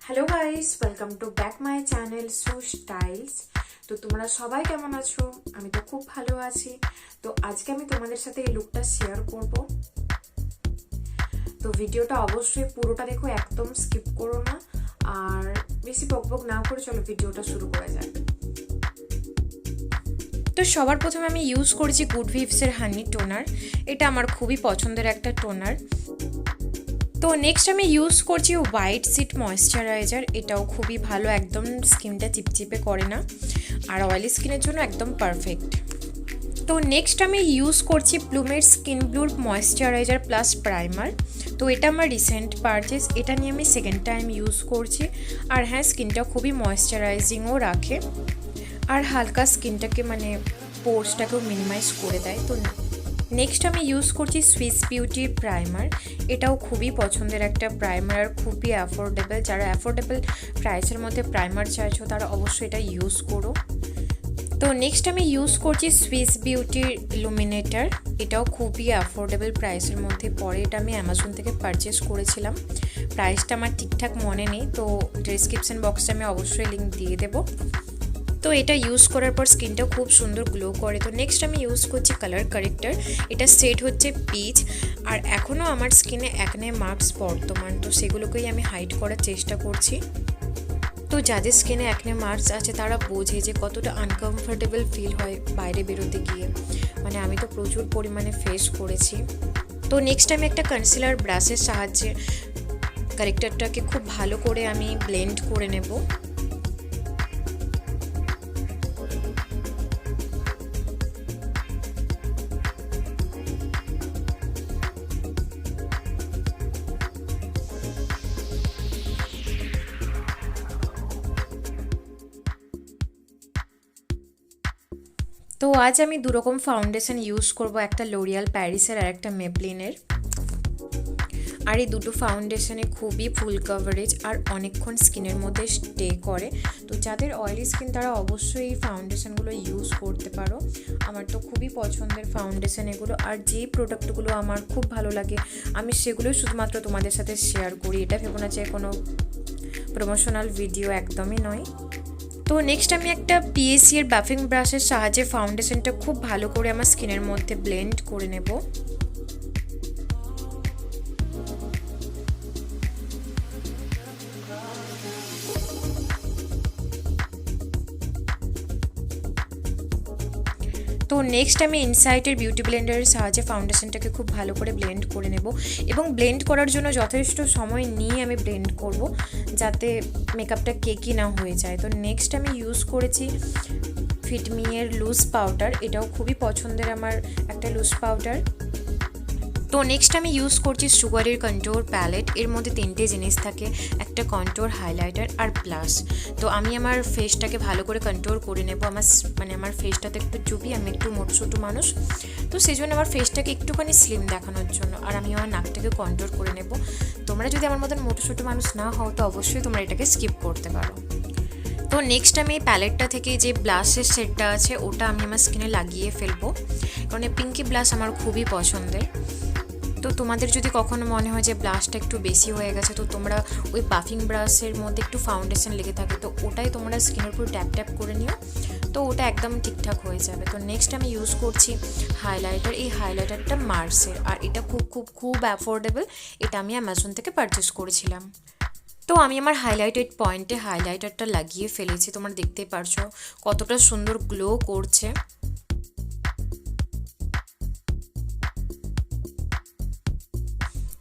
Hello guys, welcome to back my channel Sush Styles. তো তোমরা সবাই কেমন আছো? আমি তো খুব ভালো আছি। তো আজকে আমি তোমাদের সাথে এই লুকটা শেয়ার করব। তো ভিডিওটা অবশ্যই পুরোটা দেখো, একদম স্কিপ করো না। আর বেশি বকবক না করে চলো ভিডিওটা শুরু করা যাক। তো সবার প্রথমে আমি ইউজ করেছি গুড ভিভসের হানি টোনার। এটা আমার খুবই পছন্দের একটা টোনার। তো নেক্সট আমি ইউজ করছি হোয়াইট সিট ময়েশ্চারাইজার। এটাও খুবই ভালো, একদম স্কিনটা চিপচিপে করে না, আর অয়েলি স্কিনের জন্য একদম পারফেক্ট। তো নেক্সট আমি ইউজ করছি প্লুমের স্কিন ব্লুর ময়েশ্চারাইজার প্লাস প্রাইমার। তো এটা আমার রিসেন্ট পারচেস, এটা নিয়ে আমি সেকেন্ড টাইম ইউজ করছি। আর হ্যাঁ, স্কিনটা খুবই ময়েশ্চারাইজিংও রাখে, আর হালকা স্কিনটাকে পোর্সটাকেও মিনিমাইজ করে দেয়। তো নেক্সট আমি ইউজ করছি সুইস বিউটির প্রাইমার। এটাও খুবই পছন্দের একটা প্রাইমার, আর খুবই অ্যাফোর্ডেবল। যারা অ্যাফোর্ডেবল প্রাইসের মধ্যে প্রাইমার চাইছো তারা অবশ্যই এটা ইউজ করো। তো নেক্সট আমি ইউজ করছি সুইস বিউটির ইলুমিনেটার। এটাও খুবই অ্যাফোর্ডেবল প্রাইসের মধ্যে পড়ে। এটা আমি অ্যামাজন থেকে পারচেস করেছিলাম। প্রাইসটা আমার ঠিকঠাক মনে নেই, তো ডেসক্রিপশন বক্সে আমি অবশ্যই লিঙ্ক দিয়ে দেবো। তো এটা ইউজ করার পর স্কিনটা খুব সুন্দর গ্লো করে। তো নেক্সট আমি ইউজ করছি কালার কারেক্টার। এটা সেট হচ্ছে পিচ। আর এখনও আমার স্কিনে অ্যাকনে মার্কস বর্তমান, তো সেগুলোকেই আমি হাইড করার চেষ্টা করছি। তো যাদের স্কিনে অ্যাকনে মার্কস আছে তারা বোঝে যে কতটা আনকমফোর্টেবল ফিল হয় বাইরে বেরোতে গিয়ে। আমি তো প্রচুর পরিমাণে ফেস করেছি। তো নেক্সট আমি একটা কনসিলার ব্রাশের সাহায্যে কারেক্টারটাকে খুব ভালো করে আমি ব্লেন্ড করে নেব। তো আজ আমি দুরকম ফাউন্ডেশন ইউজ করব, একটা লোরিয়াল প্যারিসের আর একটা মেবলিনের। আর এই দুটো ফাউন্ডেশনে খুবই ফুল কভারেজ আর অনেকক্ষণ স্কিনের মধ্যে স্টে করে। তো যাদের অয়েলি স্কিন তারা অবশ্যই এই ফাউন্ডেশনগুলো ইউজ করতে পারো। আমার তো খুবই পছন্দের ফাউন্ডেশন এগুলো। আর যে প্রোডাক্টগুলো আমার খুব ভালো লাগে আমি সেগুলোই শুধুমাত্র তোমাদের সাথে শেয়ার করি। এটা ভেবো না যে কোনো প্রমোশনাল ভিডিও, একদমই নয়। তো নেক্সট আমি একটা পিএসি এর বাফিং ব্রাশের সাহায্যে ফাউন্ডেশনটা খুব ভালো করে আমার স্কিনের মধ্যে ব্লেন্ড করে নেব। তো নেক্সট আমি ইনসাইটের বিউটি ব্লেন্ডারের সাহায্যে ফাউন্ডেশনটাকে খুব ভালো করে ব্লেন্ড করে নেব, এবং ব্লেন্ড করার জন্য যথেষ্ট সময় নিয়ে আমি ব্লেন্ড করব যাতে মেকআপটা কেকি না হয়ে যায়। তো নেক্সট আমি ইউজ করেছি ফিটমি এর লুজ পাউডার। এটাও খুবই পছন্দের আমার একটা লুজ পাউডার। তো নেক্সট আমি ইউজ করছি সুগারের কন্ট্রোর প্যালেট। এর মধ্যে তিনটে জিনিস থাকে, একটা কন্ট্রোর, হাইলাইটার আর ব্লাশ। তো আমি আমার ফেসটাকে ভালো করে কন্ট্রোল করে নেব। আমার ফেসটাতে একটু চুপি, আমি একটু মোটসোটো মানুষ, তো সেই জন্য আমার ফেসটাকে একটুখানি স্লিম দেখানোর জন্য আর আমি আমার নাকটাকে কন্ট্রোল করে নেব। তোমরা যদি আমার মতন মোটসোটো মানুষ না হও তো অবশ্যই তোমরা এটাকে স্কিপ করতে পারো। তো নেক্সট আমি এই প্যালেটটা থেকে যে ব্লাশের সেটটা আছে ওটা আমি আমার স্কিনে লাগিয়ে ফেলবো, কারণ এই পিঙ্কি ব্লাশ আমার খুবই পছন্দের। তো তোমাদের যদি কখনো মনে হয় যে ব্লাশটা একটু বেশি হয়ে গেছে, তো তোমরা ওই বাফিং ব্রাশের মধ্যে একটু ফাউন্ডেশন লেগে থাকে, তো ওটাই তোমরা স্কিনের উপর ট্যাপ ট্যাপ করে নিও, তো ওটা একদম ঠিকঠাক হয়ে যাবে। তো নেক্সট আমি ইউজ করছি হাইলাইটার। এই হাইলাইটারটা মার্সের, আর এটা খুব খুব খুব অ্যাফোর্ডেবল। এটা আমি অ্যামাজন থেকে পারচেস করেছিলাম। তো আমি আমার হাইলাইটেড পয়েন্টে হাইলাইটারটা লাগিয়ে ফেলেছি। তোমরা দেখতেই পারছো কতটা সুন্দর গ্লো করছে।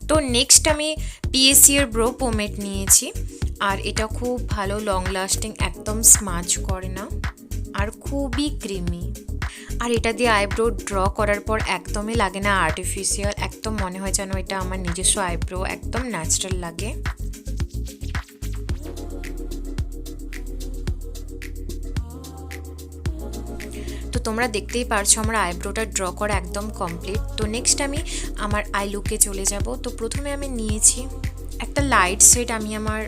তো নেক্সট আমি পিএসি এর ব্রো পোমেড নিয়েছি, আর এটা খুব ভালো, লং লাস্টিং, একদম স্মাচ করে না, আর খুবই ক্রিমি। আর এটা দিয়ে আইব্রো ড্র করার পর একদমই লাগে না আর্টিফিশিয়াল, একদম মনে হয় যেন এটা আমার নিজস্ব আইব্রো, একদম ন্যাচারাল লাগে। তো তোমরা দেখতেই পারছো আমার আইব্রোটা ড্র করা একদম কমপ্লিট। তো নেক্সট আমি আমার আই লুকে চলে যাব। তো প্রথমে আমি নিয়েছি একটা লাইট শেড, আমি আমার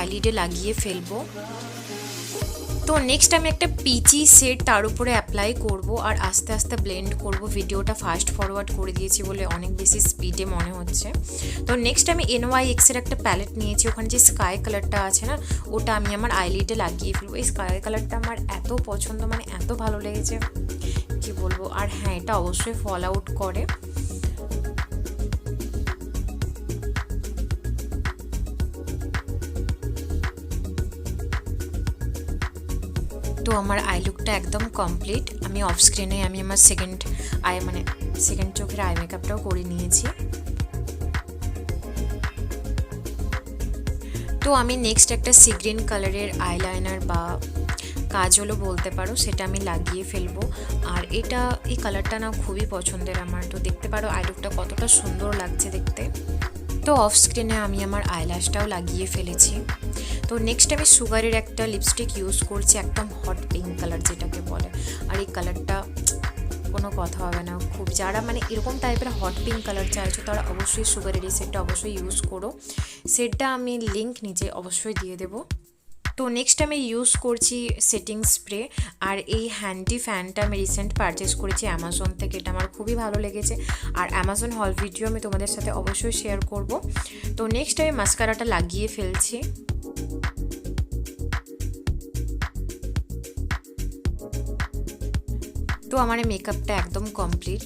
আইলিডে লাগিয়ে ফেলবো। তো তো নেক্সট আমি একটা পিচি শেড তার উপরে অ্যাপ্লাই করব আর আস্তে আস্তে ব্লেন্ড করব। ভিডিওটা ফাস্ট ফরওয়ার্ড করে দিয়েছি বলে অনেক বেশি স্পিডে মনে হচ্ছে। তো নেক্সট আমি NYX এর একটা প্যালেট নিয়েছি, ওখানে যে স্কাই কালারটা আছে না ওটা আমি আমার আইলিডে লাগিয়ে ফেলবো। এই স্কাই কালারটা আমার এত পছন্দ, মানে এত ভালো লেগেছে কি বলবো। আর হ্যাঁ, এটা অবশ্যই ফল আউট করে। তো আমার আই লুকটা একদম কমপ্লিট। আমি অফ স্ক্রিনে আমি আমার সেকেন্ড চোখের আই মেকআপটাও করে নিয়েছি। তো আমি নেক্সট একটা সি গ্রিন কালারের আইলাইনার বা কাজলও বলতে পারো, সেটা আমি লাগিয়ে ফেলবো। আর এই কালারটা না খুবই পছন্দের আমার। তো দেখতে পারো আই লুকটা কতটা সুন্দর লাগছে দেখতে। তো অফ স্ক্রিনে আমি আমার আইল্যাশটাও লাগিয়ে ফেলেছি। তো নেক্সট আমি সুগারের একটা লিপস্টিক ইউজ করছি, একদম হট পিঙ্ক কালার যেটাকে বলে। আর এই কালারটা কোনো কথা হবে না, খুব যারা মানে এরকম টাইপের হট পিঙ্ক কালার চাইছো তারা অবশ্যই সুগারের এই সেটটা অবশ্যই ইউজ করো। সেটটা আমি লিঙ্ক নিচে অবশ্যই দিয়ে দেবো। তো নেক্সট আমি ইউজ করছি সেটিং স্প্রে। আর এই হ্যান্ডি ফ্যানটা আমি রিসেন্ট পারচেস করেছি অ্যামাজন থেকে, এটা আমার খুবই ভালো লেগেছে। আর অ্যামাজন হল ভিডিও আমি তোমাদের সাথে অবশ্যই শেয়ার করব। তো নেক্সট আমি মাস্কারাটা লাগিয়ে ফেলছি। তো আমার মেকআপটা একদম কমপ্লিট।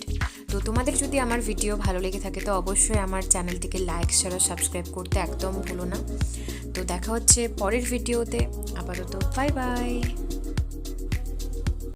তো তোমাদের যদি আমার ভিডিও ভালো লেগে থাকে তো অবশ্যই আমার চ্যানেলটিকে লাইক শেয়ার ও সাবস্ক্রাইব করতে একদম ভুলো না। তো দেখা হচ্ছে পরের ভিডিওতে। আপাতত বাই বাই।